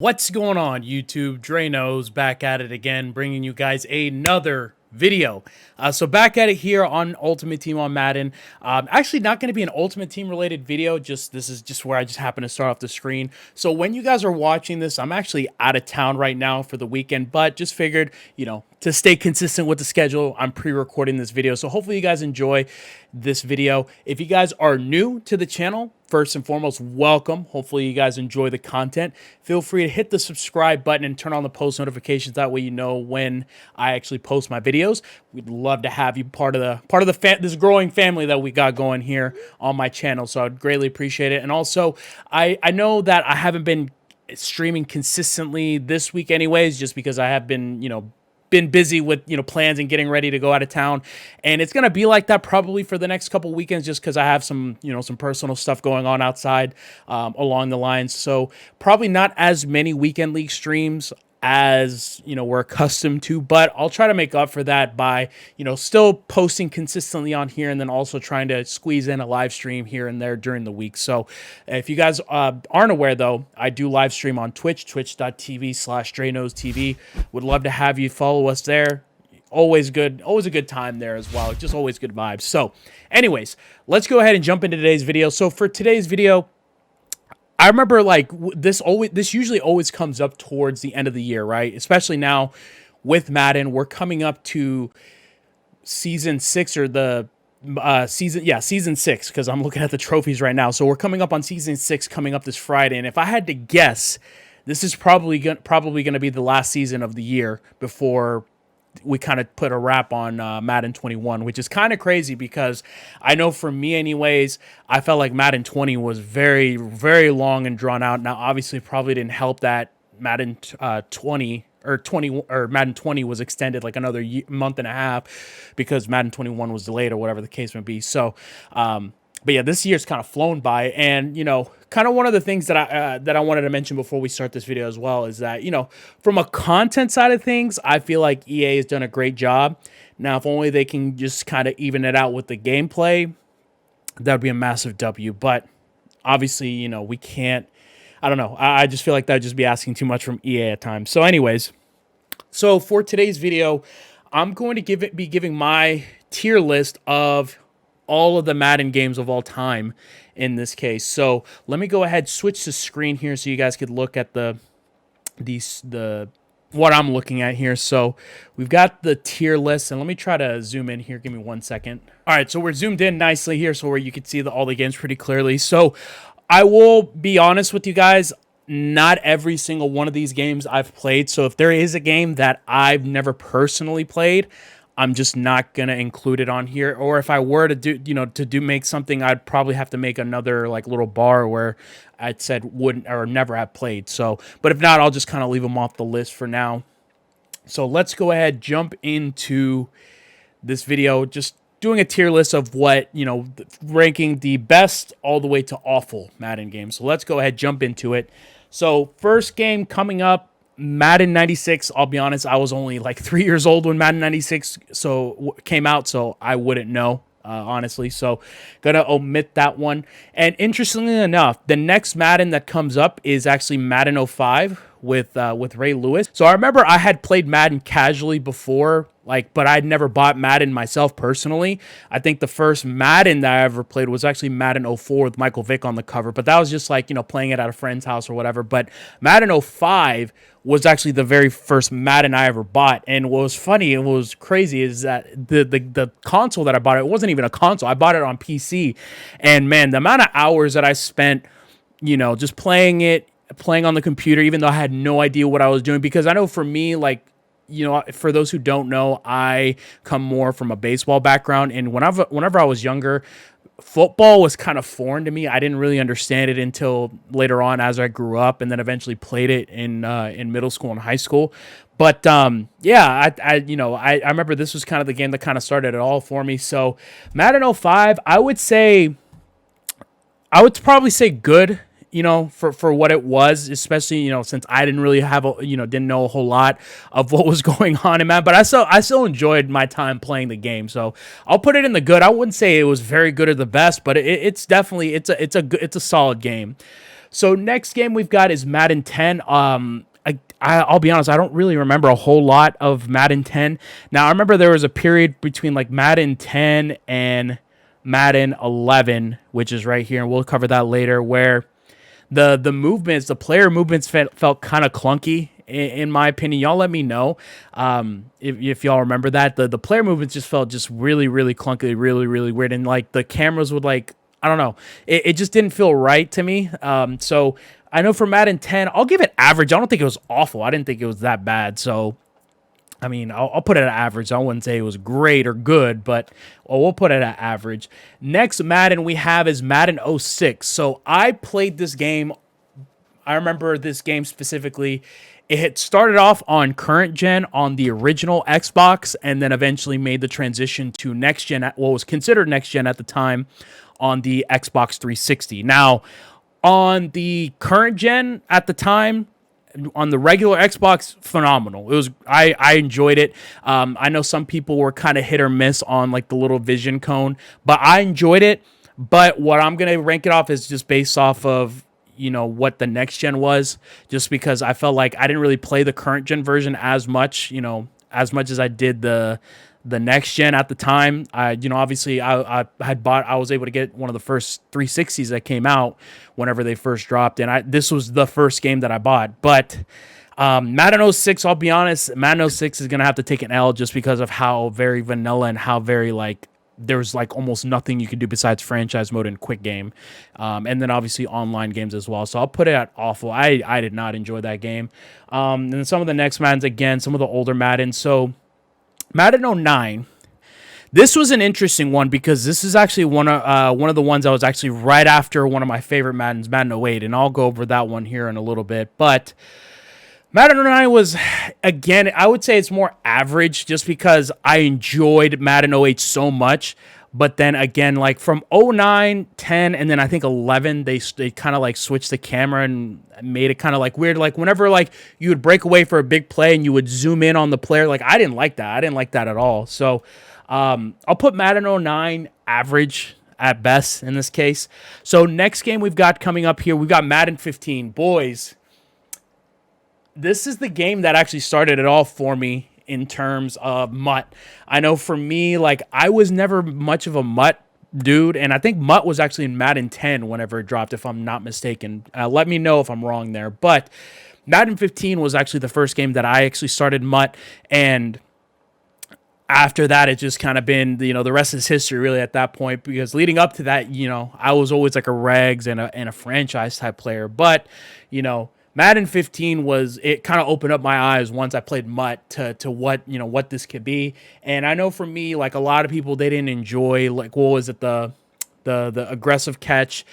What's going on, YouTube? Drano's back at it again, bringing you guys another video. So back at it here on Ultimate Team on Madden. Actually not going to be an Ultimate Team related video. This is just where I just happen to start off the screen. So when you guys are watching this, I'm actually out of town right now for the weekend, but just figured, to stay consistent with the schedule, I'm pre-recording this video. So hopefully you guys enjoy this video. If you guys are new to the channel, first and foremost, welcome. Hopefully you guys enjoy the content. Feel free to hit the subscribe button and turn on the post notifications. That way you know when I actually post my videos. We'd love to have you part of this growing family that we got going here on my channel. So I'd greatly appreciate it. And also, I know that I haven't been streaming consistently this week anyways, just because I have been busy with plans and getting ready to go out of town, and it's gonna be like that probably for the next couple weekends, just because I have some some personal stuff going on outside along the lines. So probably not as many weekend league streams as we're accustomed to, but I'll try to make up for that by still posting consistently on here, and then also trying to squeeze in a live stream here and there during the week. So if you guys aren't aware, though, I do live stream on twitch.tv/DrayNosTV. Would love to have you follow us there. Always good, always a good time there as well. Just always good vibes. So anyways, let's go ahead and jump into today's video. So for today's video, I remember this usually always comes up towards the end of the year, right? Especially now with Madden, we're coming up to season 6, or the season 6, because I'm looking at the trophies right now. So we're coming up on season 6 coming up this Friday, and if I had to guess, this is probably going to be the last season of the year before we kind of put a wrap on Madden 21, which is kind of crazy, because I know for me anyways, I felt like Madden 20 was very, very long and drawn out. Now, obviously, probably didn't help that Madden 20 or Madden 20 was extended like another month and a half, because Madden 21 was delayed, or whatever the case may be. So, but yeah, this year's kind of flown by, and kind of one of the things that I wanted to mention before we start this video as well is that from a content side of things, I feel like EA has done a great job. Now, if only they can just kind of even it out with the gameplay, that would be a massive W. But obviously, we can't. I don't know. I just feel like that would just be asking too much from EA at times. So, anyways, so for today's video, I'm going to be giving my tier list of all of the Madden games of all time in this case. So let me go ahead, switch the screen here so you guys could look at what I'm looking at here. So we've got the tier list, and let me try to zoom in here. Give me 1 second. All right, so we're zoomed in nicely here, so where you can see all the games pretty clearly. So I will be honest with you guys, not every single one of these games I've played. So if there is a game that I've never personally played, I'm just not gonna include it on here. Or if I were to make something, I'd probably have to make another little bar where I'd said wouldn't or never have played. So, but if not, I'll just kind of leave them off the list for now. So let's go ahead, jump into this video, just doing a tier list of what, ranking the best all the way to awful Madden games. So let's go ahead, jump into it. So first game coming up, Madden 96. I'll be honest, I was only like 3 years old when Madden 96 came out, so I wouldn't know, honestly. So gonna omit that one. And interestingly enough, the next Madden that comes up is actually Madden 05 with Ray Lewis. So I remember I had played Madden casually before, but I'd never bought Madden myself personally. I think the first Madden that I ever played was actually Madden 04 with Michael Vick on the cover, but that was just playing it at a friend's house or whatever. But Madden 05 was actually the very first Madden I ever bought. And what was funny and what was crazy is that the console that I bought, it wasn't even a console. I bought it on PC. And man, the amount of hours that I spent, just playing on the computer, even though I had no idea what I was doing, because I know for me, for those who don't know, I come more from a baseball background, and whenever I was younger, football was kind of foreign to me. I didn't really understand it until later on as I grew up, and then eventually played it in middle school and high school. But yeah, I remember this was kind of the game that kind of started it all for me. So Madden 05, I would probably say good. For what it was, especially, since I didn't really have didn't know a whole lot of what was going on in Madden, but I still enjoyed my time playing the game. So I'll put it in the good. I wouldn't say it was very good or the best, but it's definitely, it's a solid game. So next game we've got is Madden 10. I'll be honest, I don't really remember a whole lot of Madden 10. Now, I remember there was a period between like Madden 10 and Madden 11, which is right here, and we'll cover that later, where the movements, the player movements felt kind of clunky in my opinion. Y'all let me know if y'all remember that. The player movements just felt just really clunky, really weird, and like the cameras would like, I don't know, it just didn't feel right to me. So I know for Madden 10, I'll give it average. I don't think it was awful. I didn't think it was that bad. So I mean, I'll put it at average. I wouldn't say it was great or good, but we'll put it at average. Next Madden we have is Madden 06. So I played this game. I remember this game specifically. It had started off on current gen on the original Xbox and then eventually made the transition to next gen, what was considered next gen at the time, on the Xbox 360. Now, on the current gen at the time, on the regular Xbox, phenomenal. It was I enjoyed it. I know some people were kind of hit or miss on like the little vision cone, but I enjoyed it. But what I'm gonna rank it off is just based off of what the next gen was, just because I felt like I didn't really play the current gen version as much, as much as I did the next gen at the time. Obviously I was able to get one of the first 360s that came out whenever they first dropped, and this was the first game that I bought. But Madden 06, I'll be honest, Madden 06 is gonna have to take an L just because of how very vanilla and how very like there's like almost nothing you can do besides franchise mode and quick game, and then obviously online games as well. So I'll put it at awful. I did not enjoy that game. And then some of the next Maddens, again, some of the older Maddens. So Madden 09, this was an interesting one because this is actually one of the ones that was actually right after one of my favorite Maddens, Madden 08, and I'll go over that one here in a little bit. But Madden 09 was, again, I would say it's more average just because I enjoyed Madden 08 so much. But then again, like from 09, 10, and then I think 11, they kind of like switched the camera and made it kind of like weird. Like whenever like you would break away for a big play and you would zoom in on the player, like I didn't like that. I didn't like that at all. So I'll put Madden 09 average at best in this case. So next game we've got coming up here, we've got Madden 15. Boys, this is the game that actually started it all for me in terms of MUT. I know for me, like I was never much of a MUT dude, and I think MUT was actually in Madden 10 whenever it dropped, if I'm not mistaken. Let me know if I'm wrong there. But Madden 15 was actually the first game that I actually started MUT, and after that, it's just kind of been, the rest is history really at that point, because leading up to that, I was always like a regs and a franchise type player. But, Madden 15 it kind of opened up my eyes once I played MUT to what this could be. And I know for me, like a lot of people, they didn't enjoy, like, what was it, the aggressive catch,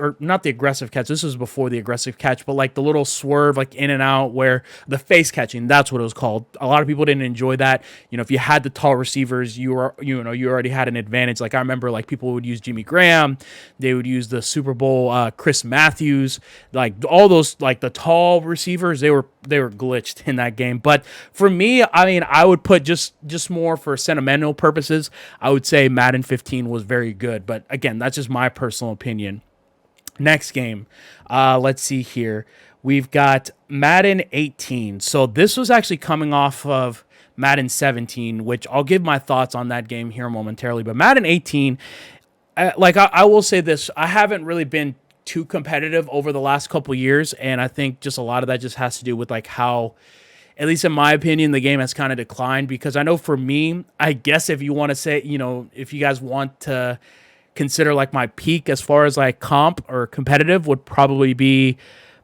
or not the aggressive catch. This was before the aggressive catch, but like the little swerve, like in and out, where the face catching, that's what it was called. A lot of people didn't enjoy that. If you had the tall receivers, you already had an advantage. Like I remember, like people would use Jimmy Graham, they would use the Super Bowl Chris Matthews, like all those, like the tall receivers, they were glitched in that game. But for me, I mean, I would put just more for sentimental purposes, I would say Madden 15 was very good. But again, that's just my personal opinion. Next game, let's see here. We've got Madden 18. So this was actually coming off of Madden 17, which I'll give my thoughts on that game here momentarily. But Madden 18, I will say this, I haven't really been too competitive over the last couple years, and I think just a lot of that just has to do with like how, at least in my opinion, the game has kind of declined. Because I know for me, I guess if you want to say, if you guys want to consider like my peak as far as like comp or competitive, would probably be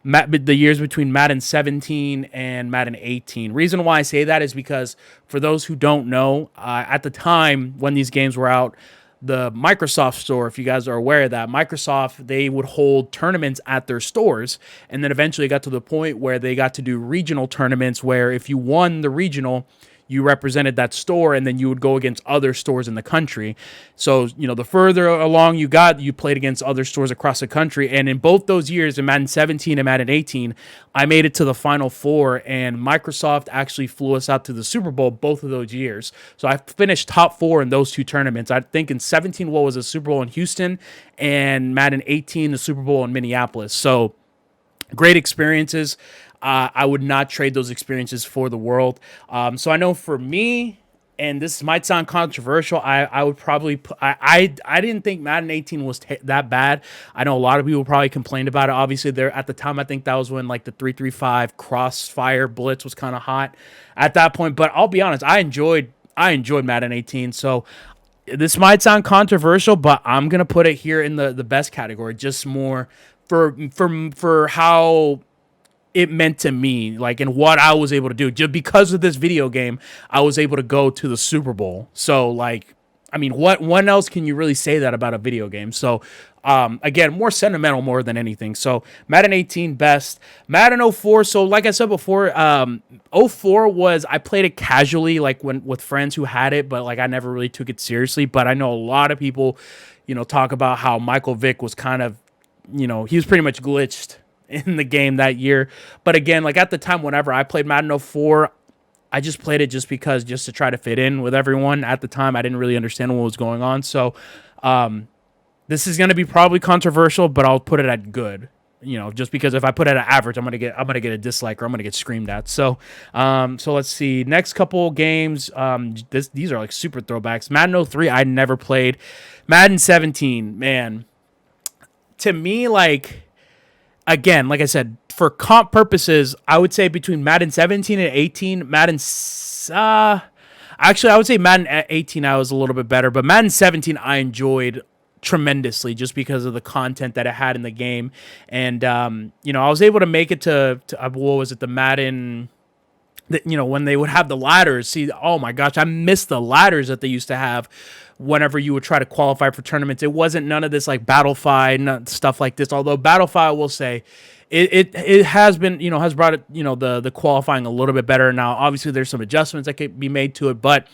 the years between Madden 17 and Madden 18. Reason why I say that is because for those who don't know, at the time when these games were out, the Microsoft store, if you guys are aware of that, Microsoft, they would hold tournaments at their stores, and then eventually it got to the point where they got to do regional tournaments where if you won the regional, you represented that store, and then you would go against other stores in the country. So, the further along you got, you played against other stores across the country. And in both those years, in Madden 17 and Madden 18, I made it to the Final Four, and Microsoft actually flew us out to the Super Bowl both of those years. So I finished top 4 in those two tournaments. I think in 17, what was a Super Bowl in Houston, and Madden 18, the Super Bowl in Minneapolis. So Great experiences. I would not trade those experiences for the world. So I know for me, and this might sound controversial, I would probably I didn't think Madden 18 was that bad. I know a lot of people probably complained about it. Obviously, there at the time, I think that was when like the 335 crossfire blitz was kind of hot at that point. But I'll be honest, I enjoyed Madden 18. So this might sound controversial, but I'm gonna put it here in the best category, just more for how it meant to me, like, and what I was able to do. Just because of this video game, I was able to go to the Super Bowl. So, like, I mean, what when else can you really say that about a video game? So, again, more sentimental more than anything. So, Madden 18 best, Madden 04. So, like I said before, 04 was I played it casually, like when with friends who had it, but like I never really took it seriously. But I know a lot of people, talk about how Michael Vick was kind of, he was pretty much glitched in the game that year. But again, like at the time, whenever I played Madden 04, I just played it just to try to fit in with everyone. At the time, I didn't really understand what was going on. So this is going to be probably controversial, but I'll put it at good. Just because if I put it at average, I'm gonna get a dislike or I'm gonna get screamed at. So let's see. Next couple games. These are like super throwbacks. Madden 03, I never played. Madden 17, man. To me, like, again, like I said, for comp purposes, I would say between Madden 17 and 18, actually, I would say Madden 18 I was a little bit better, but Madden 17 I enjoyed tremendously just because of the content that it had in the game. And I was able to make it to what was it, the Madden, when they would have the ladders. See, oh my gosh, I miss the ladders that they used to have whenever you would try to qualify for tournaments. It wasn't none of this like Battlefy stuff like this. Although Battlefy, I will say, it has been, has brought it, the qualifying a little bit better. Now, obviously, there's some adjustments that could be made to it, but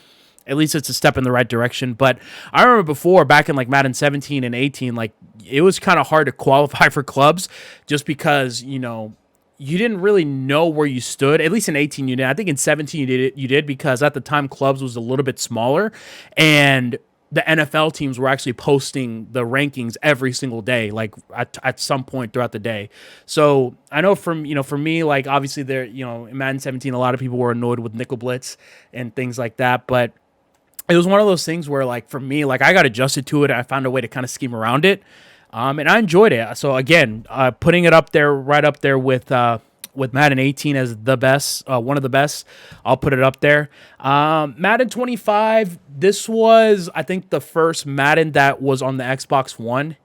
at least it's a step in the right direction. But I remember before, back in like Madden 17 and 18, like it was kind of hard to qualify for clubs just because, you didn't really know where you stood. At least in 18 you did. I think in 17 you did because at the time clubs was a little bit smaller and the NFL teams were actually posting the rankings every single day, like at some point throughout the day. So I know for me, like obviously there, in Madden 17, a lot of people were annoyed with nickel blitz and things like that. But it was one of those things where like for me, like I got adjusted to it. I found a way to kind of scheme around it. And I enjoyed it. So again, putting it up there, right up there with Madden 18 as the best, one of the best. I'll put it up there. Madden 25. This was, I think, the first Madden that was on the Xbox One,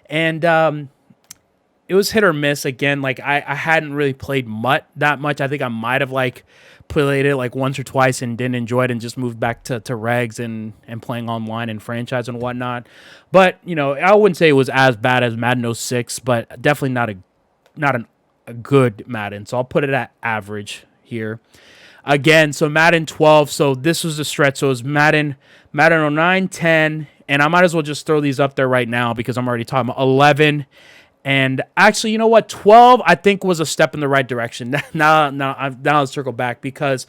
and it was hit or miss. Again, like I hadn't really played MUT that much. I think I might have like played it like once or twice and didn't enjoy it and just moved back to regs and playing online and franchise and whatnot. But I wouldn't say it was as bad as Madden 06, but definitely not a good Madden. So I'll put it at average here. Again, so Madden 12. So this was the stretch. So it was Madden 09, 10, and I might as well just throw these up there right now because I'm already talking about 11. And actually, you know what? 12, I think, was a step in the right direction. Now I'll circle back because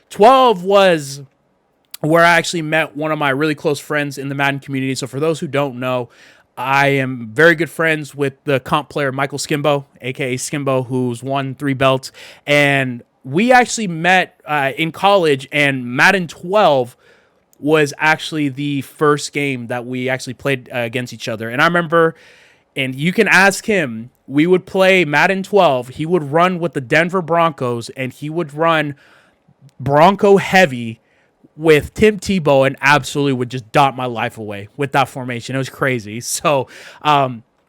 12 was where I actually met one of my really close friends in the Madden community. So for those who don't know, I am very good friends with the comp player Michael Skimbo, a.k.a. Skimbo, who's won 3 belts. And we actually met in college, and Madden 12 was actually the first game that we actually played against each other. And I remember... And you can ask him, we would play Madden 12. He would run with the Denver Broncos, and he would run Bronco heavy with Tim Tebow and absolutely would just dot my life away with that formation. It was crazy. So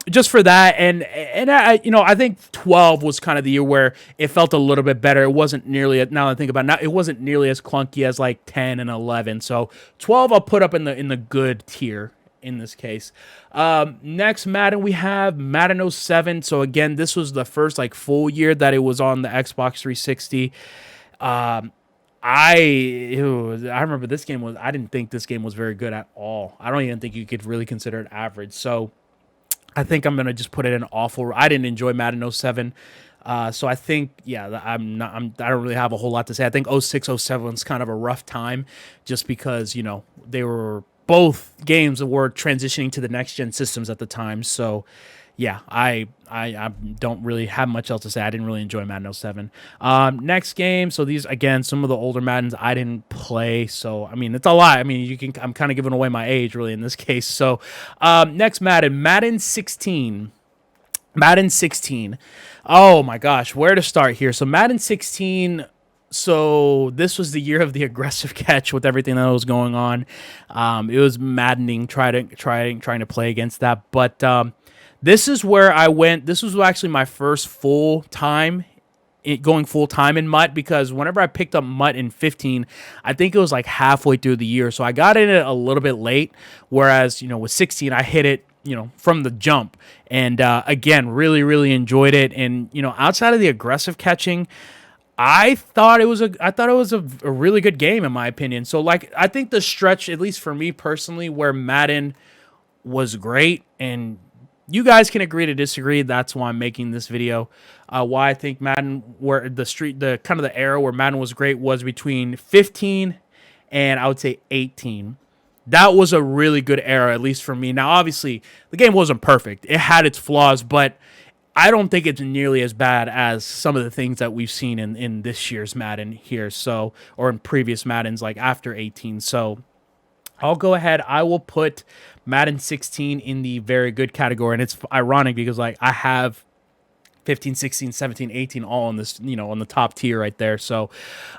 just for that, and I think 12 was kind of the year where it felt a little bit better. It wasn't nearly, now that I think about it, now, it wasn't nearly as clunky as like 10 and 11. So 12 I'll put up in the good tier in this case. Next Madden, we have Madden 07. So again, this was the first like full year that it was on the Xbox 360. I remember this game was, I didn't think this game was very good at all. I don't even think you could really consider it average. So I think I'm going to just put it in awful. I didn't enjoy Madden 07. So I think, yeah, I don't really have a whole lot to say. I think 06, 07 is kind of a rough time just because, they were both games were transitioning to the next gen systems at the time. So yeah, I don't really have much else to say. I didn't really enjoy Madden '07. Next game. So these again, some of the older Maddens I didn't play. So I mean, it's a lot. I mean, you can. I'm kind of giving away my age really in this case. So next Madden, Madden 16. Madden 16. Oh my gosh, where to start here? So Madden 16. So this was the year of the aggressive catch with everything that was going on. It was maddening trying to play against that. But this is where I went. This was actually my first full time going full time in Mutt, because whenever I picked up Mutt in 15, I think it was like halfway through the year. So I got in it a little bit late. Whereas, with 16, I hit it, from the jump. And again, really, really enjoyed it. And, outside of the aggressive catching, I thought it was a really good game in my opinion. So like, I think the stretch, at least for me personally, where Madden was great, and you guys can agree to disagree. That's why I'm making this video. Why I think Madden, where the kind of the era where Madden was great, was between 15 and I would say 18. That was a really good era, at least for me. Now, obviously, the game wasn't perfect. It had its flaws, but I don't think it's nearly as bad as some of the things that we've seen in this year's Madden here. So, or in previous Maddens, like after 18. So I'll go ahead. I will put Madden 16 in the very good category. And it's ironic because like I have 15, 16, 17, 18 all on this, on the top tier right there. So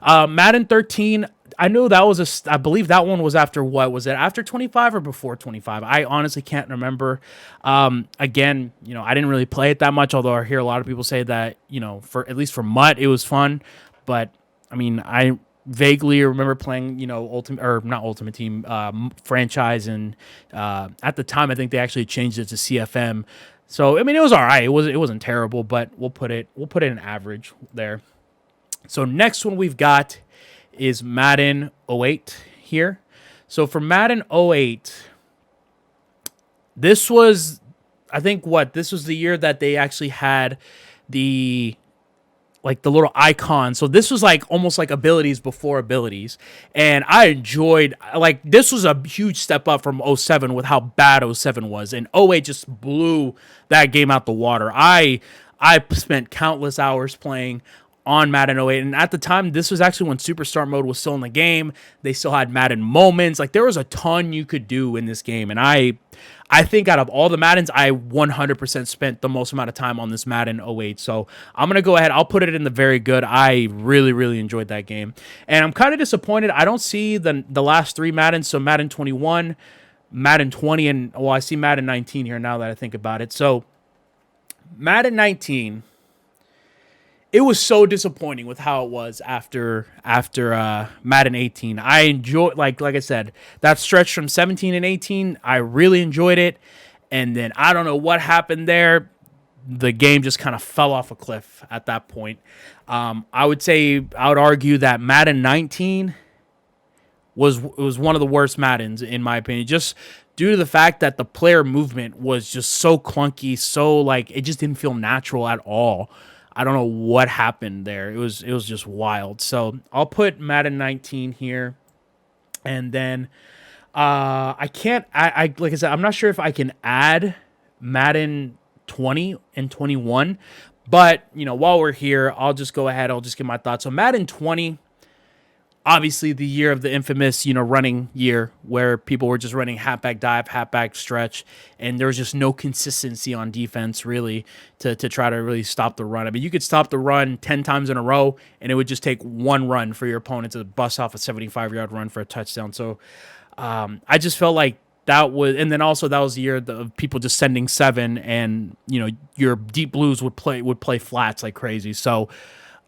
Madden 13, I know that was I believe that one was after what? Was it after 25 or before 25? I honestly can't remember. Again, I didn't really play it that much, although I hear a lot of people say that, for at least for Mutt, it was fun. But I mean, I vaguely remember playing, Ultimate, or not Ultimate Team, franchise, and at the time I think they actually changed it to CFM. So I mean, it was all right. It wasn't terrible, but we'll put it in average there. So next one we've got is Madden 08 here. So for Madden 08, this was, I think this was the year that they actually had the little icon. So this was like almost like abilities before abilities. And I enjoyed, this was a huge step up from '07 with how bad '07 was. And '08 just blew that game out the water. I spent countless hours playing on Madden 08, and at the time, this was actually when Superstar mode was still in the game. They still had Madden moments. Like, there was a ton you could do in this game, and I think out of all the Maddens, I 100% spent the most amount of time on this Madden 08. So I'm going to go ahead. I'll put it in the very good. I really, really enjoyed that game. And I'm kind of disappointed. I don't see the last three Maddens. So Madden 21, Madden 20, and, well, I see Madden 19 here now that I think about it. So Madden 19, it was so disappointing with how it was after Madden 18. I enjoyed, like I said, that stretch from 17 and 18, I really enjoyed it. And then I don't know what happened there. The game just kind of fell off a cliff at that point. I would argue that Madden 19 was one of the worst Maddens, in my opinion, just due to the fact that the player movement was just so clunky, so it just didn't feel natural at all. I don't know what happened there. It was just wild. So I'll put Madden 19 here, and then I can't. Like I said, I'm not sure if I can add Madden 20 and 21, but while we're here, I'll just go ahead. I'll just give my thoughts. So Madden 20. Obviously, the year of the infamous, running year where people were just running halfback dive, halfback stretch, and there was just no consistency on defense, really, to try to really stop the run. I mean, you could stop the run 10 times in a row, and it would just take one run for your opponent to bust off a 75-yard run for a touchdown. So I just felt like that was, and then also that was the year of people just sending 7, and, your deep blues would play flats like crazy. So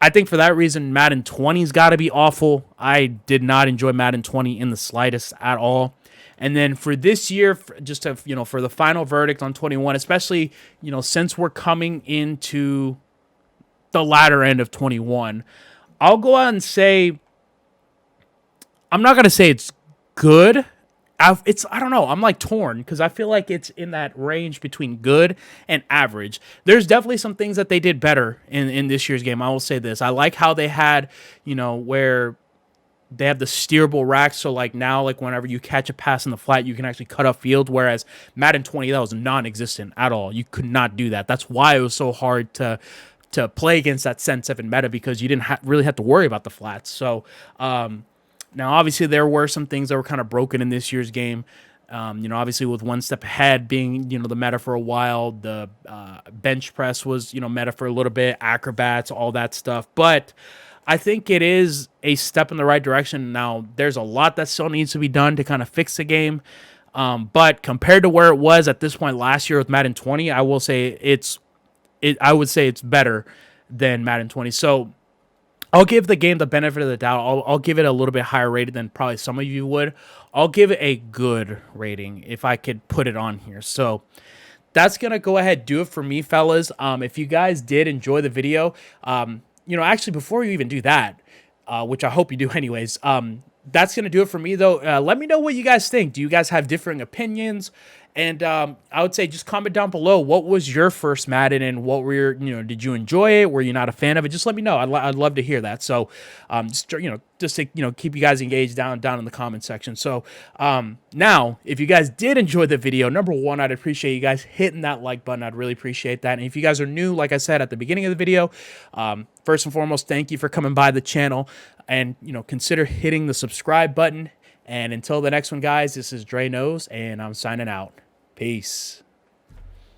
I think for that reason, Madden 20's got to be awful. I did not enjoy Madden 20 in the slightest at all. And then for this year, just to, for the final verdict on 21, especially, since we're coming into the latter end of 21, I'll go out and say, I'm not going to say it's good. I don't know. I'm torn because I feel like it's in that range between good and average. There's definitely some things that they did better in this year's game. I will say this. I like how they had, where they have the steerable rack, so like now, like whenever you catch a pass in the flat, you can actually cut up field. Whereas Madden 20, that was non-existent at all. You could not do that. That's why it was so hard to play against that Sen 7 meta, because you didn't really have to worry about the flats. So now, obviously, there were some things that were kind of broken in this year's game. Obviously, with one step ahead being, the meta for a while, the bench press was, meta for a little bit, acrobats, all that stuff. But I think it is a step in the right direction. Now, there's a lot that still needs to be done to kind of fix the game. But compared to where it was at this point last year with Madden 20, I will say I would say it's better than Madden 20. So I'll give the game the benefit of the doubt. I'll give it a little bit higher rated than probably some of you would. I'll give it a good rating if I could put it on here. So that's going to go ahead do it for me, fellas. If you guys did enjoy the video, actually, before you even do that, which I hope you do anyways, that's going to do it for me, though. Let me know what you guys think. Do you guys have differing opinions? And I would say just comment down below, what was your first Madden, and what were your, did you enjoy it? Were you not a fan of it? Just let me know. I'd love to hear that. So just to keep you guys engaged down in the comment section. So now, if you guys did enjoy the video, number one, I'd appreciate you guys hitting that like button. I'd really appreciate that. And if you guys are new, like I said at the beginning of the video, first and foremost, thank you for coming by the channel, and consider hitting the subscribe button. And until the next one, guys, this is Dre Knows, and I'm signing out. Peace.